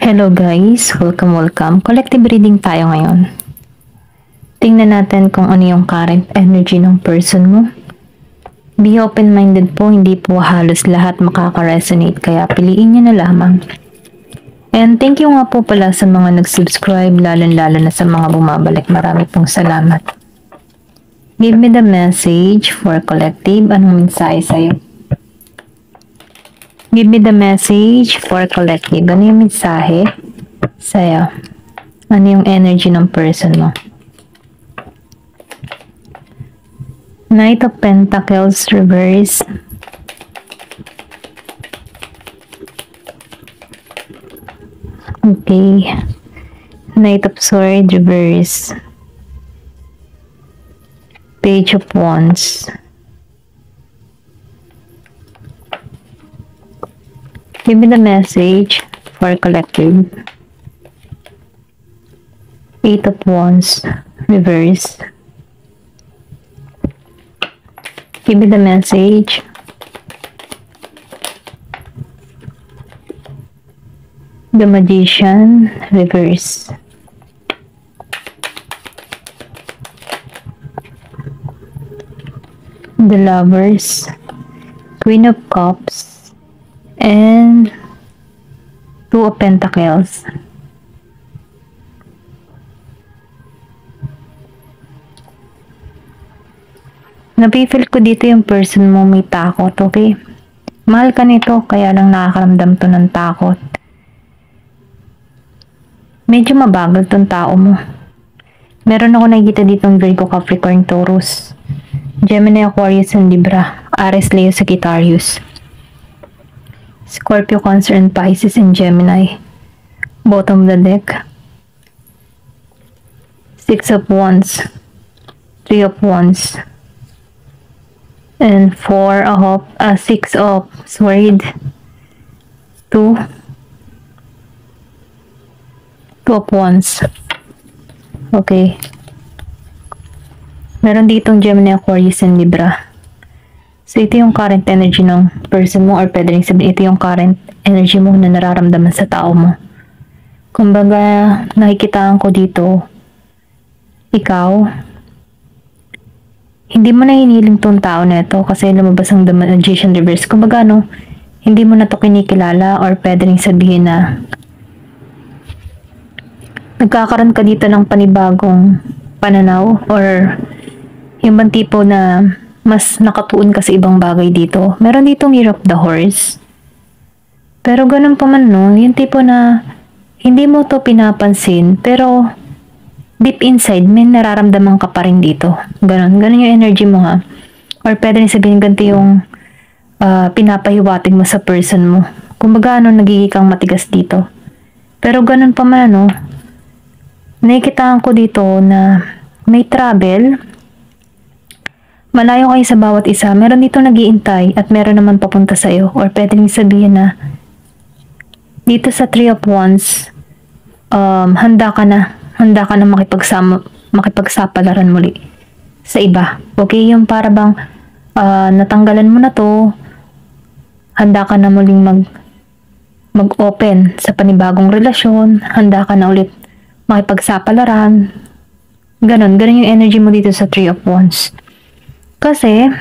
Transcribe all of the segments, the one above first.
Hello guys, welcome. Collective reading tayo ngayon. Tingnan natin kung ano yung current energy ng person mo. Be open-minded po, hindi po halos lahat makaka-resonate kaya piliin nyo na lamang. And thank you nga po pala sa mga nag-subscribe, lalo na sa mga bumabalik. Marami pong salamat. Give me the message for collective. Anong mensahe sa'yo? Give me the message for collective. Ano yung mensahe sa'yo? Ano yung energy ng person mo? Knight of Pentacles reverse. Okay. Knight of Swords reverse. Page of Wands. Give me the message for collective. Eight of Wands reverse. Give me the message. The Magician reverse. The Lovers, Queen of Cups, and Two of Pentacles. Napifeel ko dito yung person mo may takot, okay? Mahal ka nito, kaya lang nakakaramdam to ng takot. Medyo mabagal tong tao mo. Meron ako nakikita dito ng Virgo, Capricorn, Taurus, Gemini, Aquarius, and Libra, Aries, Leo, Sagittarius, Scorpio, Cancer, and Pisces, and Gemini. Bottom of the deck. Six of Wands, Three of Wands, and Six of Swords, Two of Wands. Okay. Meron ditong Gemini, Aquarius, and Libra. So, ito yung current energy ng person mo, or pwede rin sabihin, ito yung current energy mo na nararamdaman sa tao mo. Kumbaga, nakikitaan ko dito, ikaw, hindi mo na hiniling tong tao na ito kasi lumabas ang The Magician reverse. Kumbaga, hindi mo na to kinikilala, or pwede rin sabihin na nagkakaroon ka dito ng panibagong pananaw, or yung bang tipo na mas nakatuon ka sa ibang bagay dito. Meron ditong Year of the Horse. Pero ganun pa man, yung tipo na hindi mo to pinapansin, pero deep inside, may nararamdaman ka pa rin dito. Ganun yung energy mo, ha. Or pwede rin sabihin ganito yung pinapahiwatig mo sa person mo. Kumbaga, nagiging kang matigas dito. Pero ganun pa man, nakikitaan ko dito na may travel. Malayo kayo sa bawat isa. Meron dito nag-iintay at meron naman papunta sa iyo. Or pwede rin sabihin na dito sa Three of Wands, handa ka na makipagsapalaran muli sa iba. Okay? Yung para bang natanggalan mo na to, handa ka na muling mag-open sa panibagong relasyon, handa ka na ulit makipagsapalaran. Ganon yung energy mo dito sa Three of Wands. Kasi,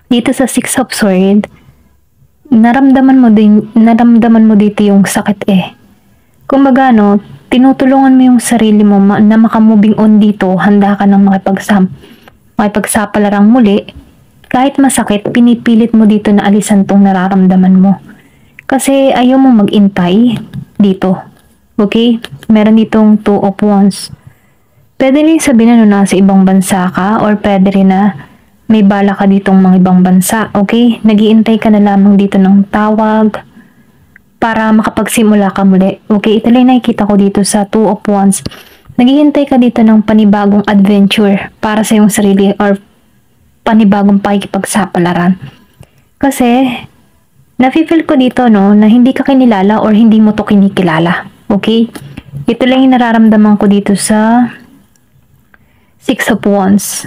dito sa Six of Swords, naramdaman mo dito yung sakit Kumbaga, tinutulungan mo yung sarili mo na makamoving on dito, handa ka nang makipagsapalaran muli. Kahit masakit, pinipilit mo dito na alisan tong nararamdaman mo. Kasi ayaw mo mag-intay dito. Okay? Meron ditong Two of Wands. Pwede rin sabihin na nasa ibang bansa ka, or pwede rin na may bala ka ditong mga ibang bansa. Okay? Nag-iintay ka na lamang dito ng tawag para makapagsimula ka muli. Okay? Ito lang nakikita ko dito sa Two of Wands. Naghihintay ka dito ng panibagong adventure para sa iyong sarili, or panibagong pakikipagsapalaran. Kasi, nafe-feel ko dito na hindi ka kinilala or hindi mo to kinikilala. Okay? Ito lang yung nararamdaman ko dito sa Six of Wands.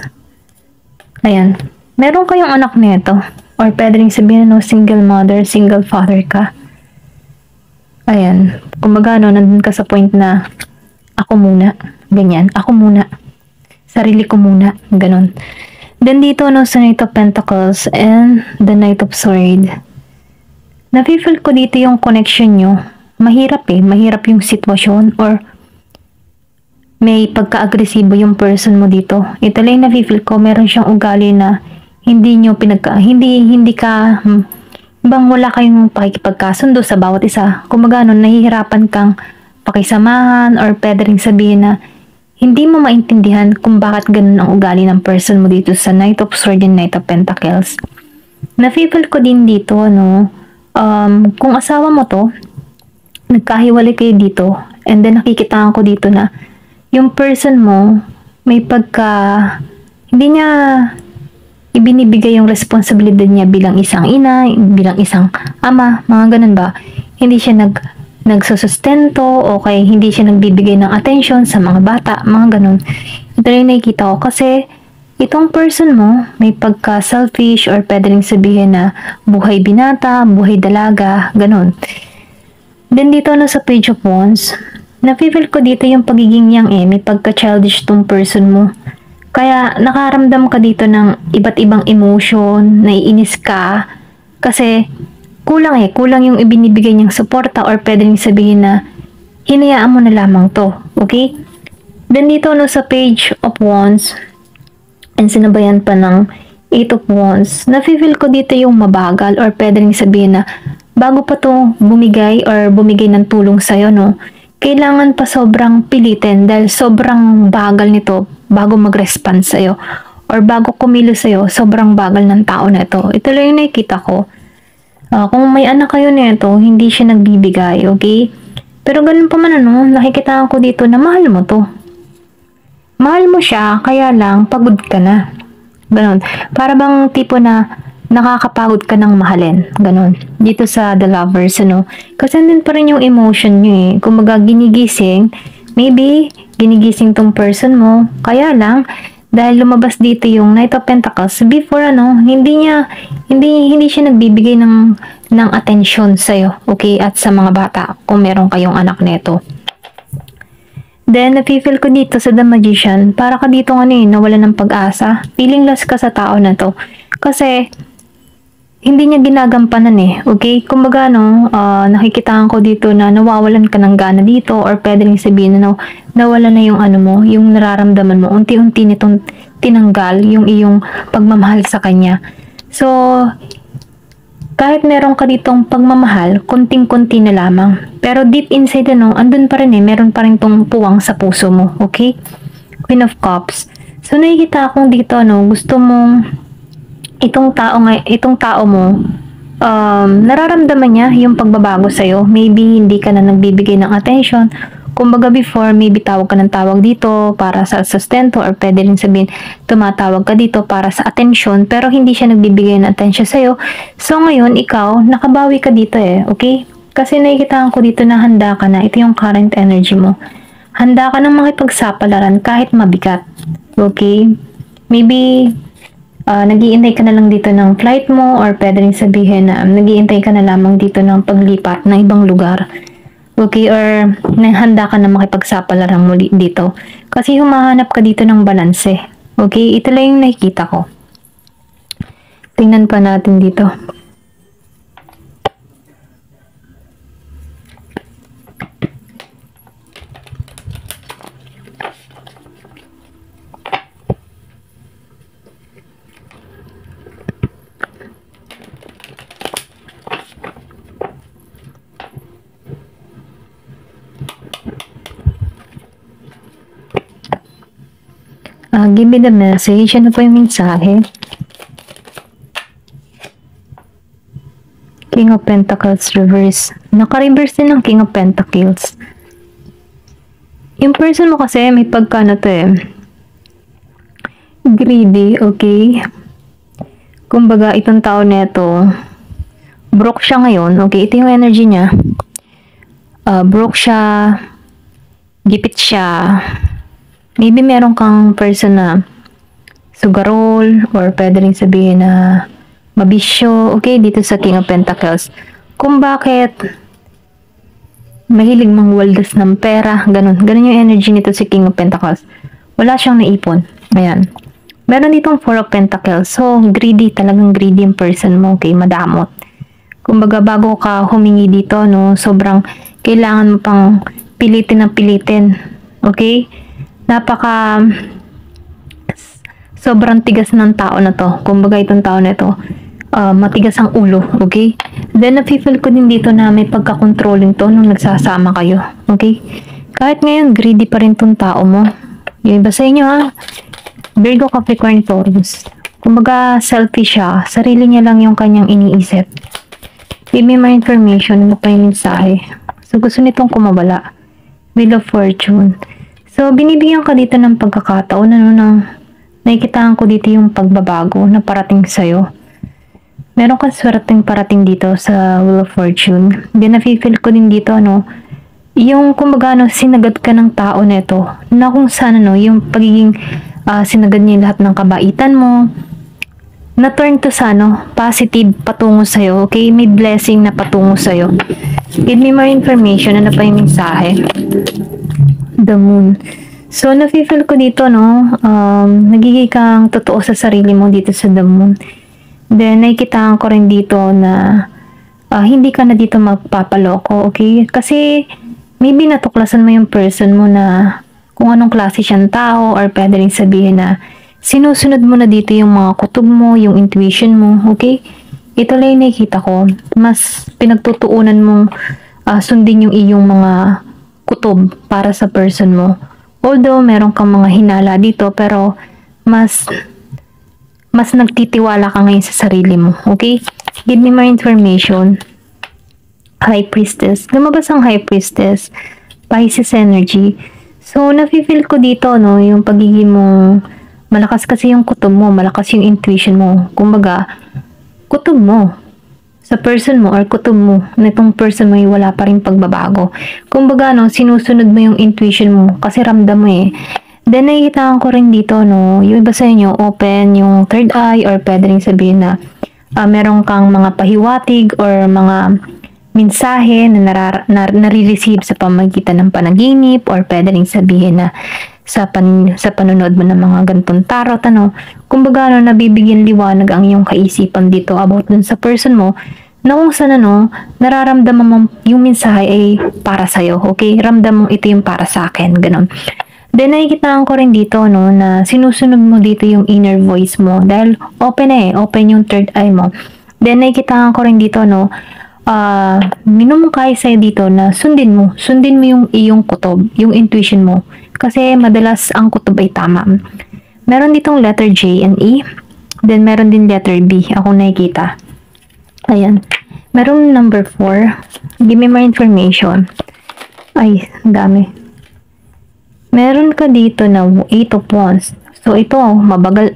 Ayan. Meron kayong anak nito. Or pwede rin sabihin single mother, single father ka. Ayan. Kumbaga, no, nandun ka sa point na ako muna. Ganyan. Ako muna. Sarili ko muna. Ganon. Then dito, no, sa Knight of Pentacles and the Knight of Swords. Nafe-feel ko dito yung connection nyo. Mahirap eh. Mahirap yung sitwasyon or may pagka-agresibo yung person mo dito. Ito lang nafe-feel ko. Meron siyang ugali na hindi ka bang wala kayong pakikipagkasundo sa bawat isa. Kumaga nun, nahihirapan kang pakisamahan or pwede rin sabihin na hindi mo maintindihan kung bakit ganun ang ugali ng person mo dito sa Knight of Swords and Knight of Pentacles. Na-feel ko din dito, kung asawa mo to, nagkahiwalay kayo dito, and then nakikitaan ko dito na yung person mo may hindi niya ibinibigay yung responsibilidad niya bilang isang ina, bilang isang ama, mga ganun ba? Hindi siya nagsusustento, okay, hindi siya nagbibigay ng attention sa mga bata, mga ganun. Ito rin nakikita ko kasi itong person mo may pagka-selfish or pwede rin sabihin na buhay binata, buhay dalaga, ganun. Then dito sa Page of Wands, na-feel ko dito yung pagiging yang may pagka-childish tong person mo. Kaya nakaramdam ka dito ng iba't ibang emotion, naiinis ka, kasi kulang yung ibinibigay niyang suporta or pwede rin sabihin na hinayaan mo na lamang to, okay? Then dito sa Page of Wands, and sinabayan pa ng Eight of Wands, na-feel ko dito yung mabagal or pwede rin sabihin na bago pa to bumigay ng tulong sa'yo, no? Kailangan pa sobrang pilitin dahil sobrang bagal nito bago mag-respond sa'yo or bago kumilos sa'yo, sobrang bagal ng tao na ito. Ito lang yung nakikita ko. Kung may anak kayo nito, hindi siya nagbibigay, okay? Pero ganun pa man nakikita ko dito na mahal mo to. Mahal mo siya, kaya lang pagod ka na. Ganun. Para bang tipo na nakakapagod ka ng mahalin. Ganon. Dito sa The Lovers, Kasi andun pa rin yung emotion nyo eh. Kumbaga, maybe, ginigising tong person mo. Kaya lang, dahil lumabas dito yung Knight of Pentacles, before hindi siya nagbibigay ng attention sa'yo. Okay? At sa mga bata, kung meron kayong anak neto. Then, nafe-feel ko dito sa The Magician, para ka dito nawala ng pag-asa. Feelingless ka sa tao na to. Kasi, hindi niya ginagampanan okay? Kumbaga, nakikitaan ko dito na nawawalan ka ng gana dito or pwede rin sabihin na nawala na yung yung nararamdaman mo. Unti-unti nitong tinanggal yung iyong pagmamahal sa kanya. So, kahit meron ka ditong pagmamahal, konting-konti na lamang. Pero deep inside, andun pa rin meron pa rin tong puwang sa puso mo, okay? Queen of Cups. So, nakikita akong dito, gusto mong itong tao mo, nararamdaman niya yung pagbabago sa'yo. Maybe hindi ka na nagbibigay ng attention. Kumbaga before, maybe tawag ka ng tawag dito para sa sustento or pwede rin sabihin, tumatawag ka dito para sa attention pero hindi siya nagbibigay ng attention sa'yo. So ngayon, ikaw, nakabawi ka dito okay? Kasi nakikitaan ko dito na handa ka na. Ito yung current energy mo. Handa ka na makipagsapalaran kahit mabigat. Okay? Maybe nag-iintay ka na lang dito ng flight mo or pwede rin sabihin na nag-iintay ka na lamang dito ng paglipat ng ibang lugar. Okay, or handa ka na makipagsapalaran muli dito. Kasi humahanap ka dito ng balanse. Okay, ito lang yung nakikita ko. Tingnan pa natin dito. Give me the message. Ano po yung mensahe? King of Pentacles reverse. Naka-reverse din ng King of Pentacles. Yung person mo kasi may pagka greedy, okay? Kumbaga, itong tao neto, broke siya ngayon, okay? Ito yung energy niya. Broke siya, gipit siya. Maybe meron kang person na sugarol or pwede rin sabihin na mabisyo, okay, dito sa King of Pentacles. Kung bakit mahilig mangwaldas ng pera, ganun. Ganun yung energy nito si King of Pentacles. Wala siyang naipon. Ayan. Meron ditong Four of Pentacles. So, greedy, talagang greedy yung person mo. Okay, madamot. Kumbaga, bago ka humingi dito, no, sobrang kailangan mo pang pilitin ng pilitin. Okay? Sobrang tigas ng tao na to. Kumbaga, itong tao na ito, matigas ang ulo. Okay? Then, nafe-feel ko din dito na may pagka-controlling to nung nagsasama kayo. Okay? Kahit ngayon, greedy pa rin tong tao mo. Yung iba sa inyo, ha? Virgo, Capricorn, Taurus. Kumbaga, selfish siya. Sarili niya lang yung kanyang iniisip. Give me more information. Ano pa yung mensahe? So, gusto nitong kumabala. Wheel of Fortune. So, binibigyan ka dito ng pagkakataon. Nakikitaan ko dito yung pagbabago na parating sa'yo. Meron kang swerteng parating dito sa Wheel of Fortune. Then, nafe-feel ko din dito, yung kumbaga, sinagad ka ng tao na ito. Na kung saan, yung pagiging sinagad niya lahat ng kabaitan mo, na-turn to sa positive patungo sa'yo, okay? May blessing na patungo sa'yo. Give me more information. Ano pa yung mensahe? The Moon. So, nafe-feel ko dito, nagiging kang totoo sa sarili mo dito sa The Moon. Then, nakikitaan ko rin dito na hindi ka na dito magpapaloko, okay? Kasi, maybe natuklasan mo yung person mo na kung anong klase siyang tao, or pwede rin sabihin na sinusunod mo na dito yung mga kutob mo, yung intuition mo, okay? Ito lang yung nakikita ko. Mas pinagtutuunan mong sundin yung iyong mga kutob para sa person mo. Although, meron kang mga hinala dito, pero mas nagtitiwala ka ngayon sa sarili mo, okay? Give me more information. High Priestess. Lumabas ang High Priestess. Pisces energy. So, nafe-feel ko dito, yung pagiging mong malakas kasi yung kutob mo, malakas yung intuition mo. Kumbaga, kutob mo sa person mo or kutob mo na itong person mo wala pa rin pagbabago. Kumbaga, sinusunod mo yung intuition mo kasi ramdam mo eh. Then, nakikitaan ko rin dito, yung iba sa inyo, open yung third eye, or pwede rin sabihin na meron kang mga pahiwatig or mga mensahe na nare-receive sa pamagitan ng panaginip, or pwede rin sabihin na sa panonood mo ng mga ganitong tarot, kumbaga, nabibigyan liwanag ang iyong kaisipan dito about dun sa person mo, na kung saan, nararamdaman mo yung mensahe ay para sa'yo, okay? Ramdam mo ito yung para sa akin, ganun. Then, nakikitaan ko rin dito, na sinusunod mo dito yung inner voice mo, dahil open yung third eye mo. Then, nakikitaan ko rin dito, minumungkahi sa'yo dito na sundin mo yung iyong kutob, yung intuition mo. Kasi madalas ang kutob ay tama. Meron ditong letter J and E. Then meron din letter B. Ako nakikita. Ayan. Meron number 4. Give me more information. Ay, ang dami. Meron ka dito na 8 of Wands. So ito,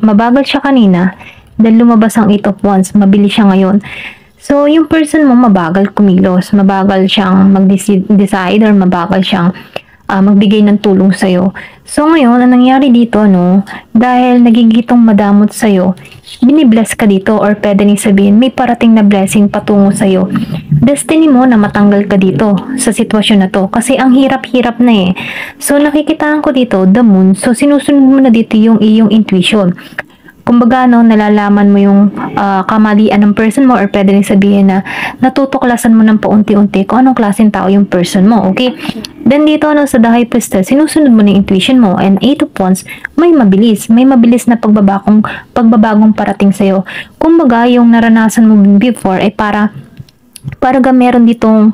mabagal siya kanina. Then lumabas ang 8 of Wands. Mabilis siya ngayon. So, yung person mo mabagal kumilos, mabagal siyang mag-decide or mabagal siyang magbigay ng tulong sa'yo. So, ngayon, ang nangyari dito, dahil nagigitong madamot sa'yo, binibless ka dito, or pwede rin sabihin, may parating na blessing patungo sa'yo. Destiny mo na matanggal ka dito sa sitwasyon na to, kasi ang hirap-hirap na eh. So, nakikitaan ko dito, the moon, so sinusunod mo na dito yung iyong intuition. Kumbaga, nalalaman mo yung kamalian ng person mo, or pwede rin sabihin na natutuklasan mo ng paunti-unti kung anong klaseng tao yung person mo, okay? Then dito, sa The High Priestess, sinusunod mo na yung intuition mo, and 8 of Wands, may mabilis na pagbabagong parating sa'yo. Kumbaga, yung naranasan mo before ay para meron ditong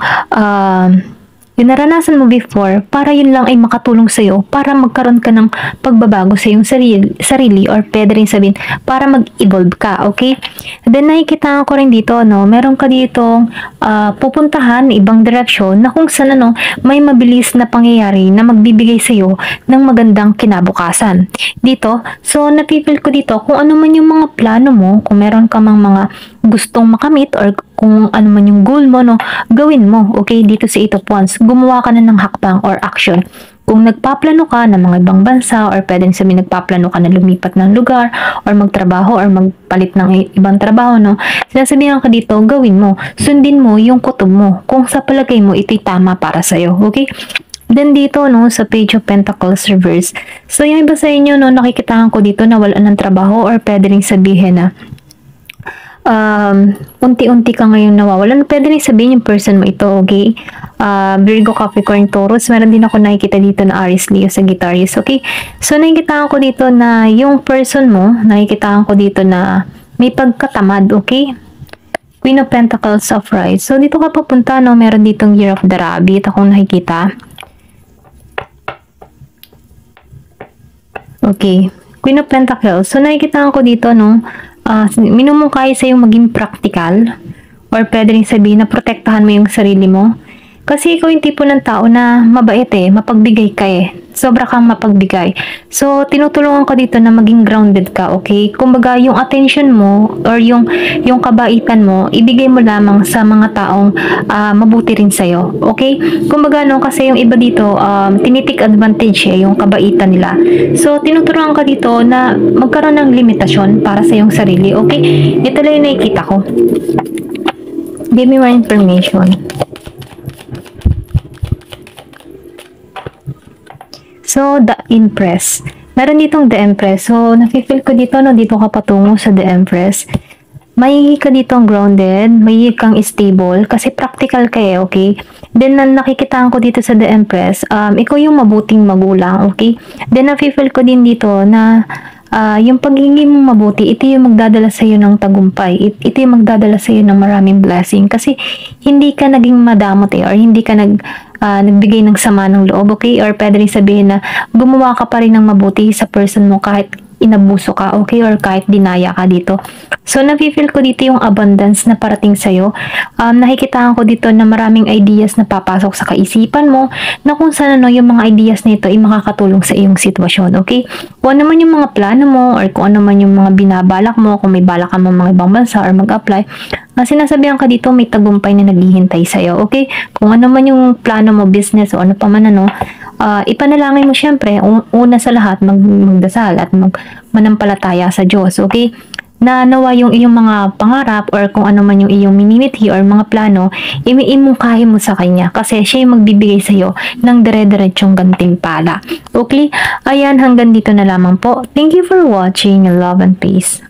yung naranasan mo before, para yun lang ay makatulong sa'yo, para magkaroon ka ng pagbabago sa iyong sarili, or pwede rin sabihin, para mag-evolve ka, okay? Then, nakikita ko rin dito, meron ka dito pupuntahan ibang direksyon na kung saan, may mabilis na pangyayari na magbibigay sa'yo ng magandang kinabukasan. Dito, so, napipil ko dito, kung ano man yung mga plano mo, kung meron ka mang mga gustong makamit, or kung ano man yung goal mo, gawin mo, okay, dito sa 8 of Wands. Gumawa ka na ng hakbang or action. Kung nagpaplano ka ng mga ibang bansa or pwedeng sabihin nagpaplano ka na lumipat ng lugar or magtrabaho or magpalit ng ibang trabaho, no? Sinasabihan ka dito, gawin mo. Sundin mo yung kutob mo. Kung sa palagay mo, ito'y tama para sa'yo. Okay? Then dito, no, sa Page of Pentacles reverse. So, yung iba sa inyo, no, nakikitaan ko dito na wala ng trabaho or pwede rin sabihin na unti-unti ka ngayon nawawalan. Pwede rin sabihin yung person mo ito, okay? Virgo, Capricorn, Taurus. Meron din ako nakikita dito na Aries, Leo, Sagittarius, okay? So, nakikitaan ko dito na yung person mo, nakikitaan ko dito na may pagkatamad, okay? Queen of Pentacles of Rise. So, dito ka papunta, no? Meron ditong Year of the Rabbit akong nakikita. Okay. Queen of Pentacles. So, nakikitaan ko dito, no? Minumungkahi sa'yo maging practical or pwede rin sabihin na protektahan mo yung sarili mo. Kasi ikaw yung tipo ng tao na mabait mapagbigay ka Sobra kang mapagbigay. So, tinutulungan ko dito na maging grounded ka, okay? Kumbaga, yung attention mo or yung kabaitan mo, ibigay mo lamang sa mga taong mabuti rin sa'yo, okay? Kumbaga, no, kasi yung iba dito, tinitik advantage yung kabaitan nila. So, tinutulungan ka dito na magkaroon ng limitasyon para sa iyong sarili, okay? Ito lang yung nakikita ko. Give me more information. So, the Empress. Meron ditong the Empress. So, nafe-feel ko dito, no, dito ka patungo sa the Empress. May ka ditong grounded, may kang stable, kasi practical ka okay? Then, nakikitaan ko dito sa the Empress, ikaw yung mabuting magulang, okay? Then, nafe-feel ko din dito na yung pagiging mong mabuti, ito yung magdadala sa iyo ng tagumpay. Ito yung magdadala sa iyo ng maraming blessing. Kasi hindi ka naging madamot or hindi ka nagbigay ng sama ng loob, okay? Or pwede rin sabihin na gumawa ka pa rin ng mabuti sa person mo kahit inabuso ka, okay? Or kahit dinaya ka dito. So, nafe-feel ko dito yung abundance na parating sa'yo. Nakikitaan ko dito na maraming ideas na papasok sa kaisipan mo na kung saan yung mga ideas na ito ay makakatulong sa iyong sitwasyon, okay? Kung ano man yung mga plano mo or kung ano man yung mga binabalak mo, kung may balak ka mga ibang bansa or mag-apply, sinasabihan ka dito may tagumpay na naghihintay sa'yo, okay? Kung ano man yung plano mo, business o ano pa man ipanalangin mo syempre, una sa lahat, magdasal at manampalataya sa Diyos, okay? Na nawa yung iyong mga pangarap or kung ano man yung iyong minimithi or mga plano, imungkahi mo sa Kanya kasi siya yung magbibigay sa'yo ng dire-diretsyong gantimpala. Okay? Ayan, hanggang dito na lamang po. Thank you for watching. Love and peace.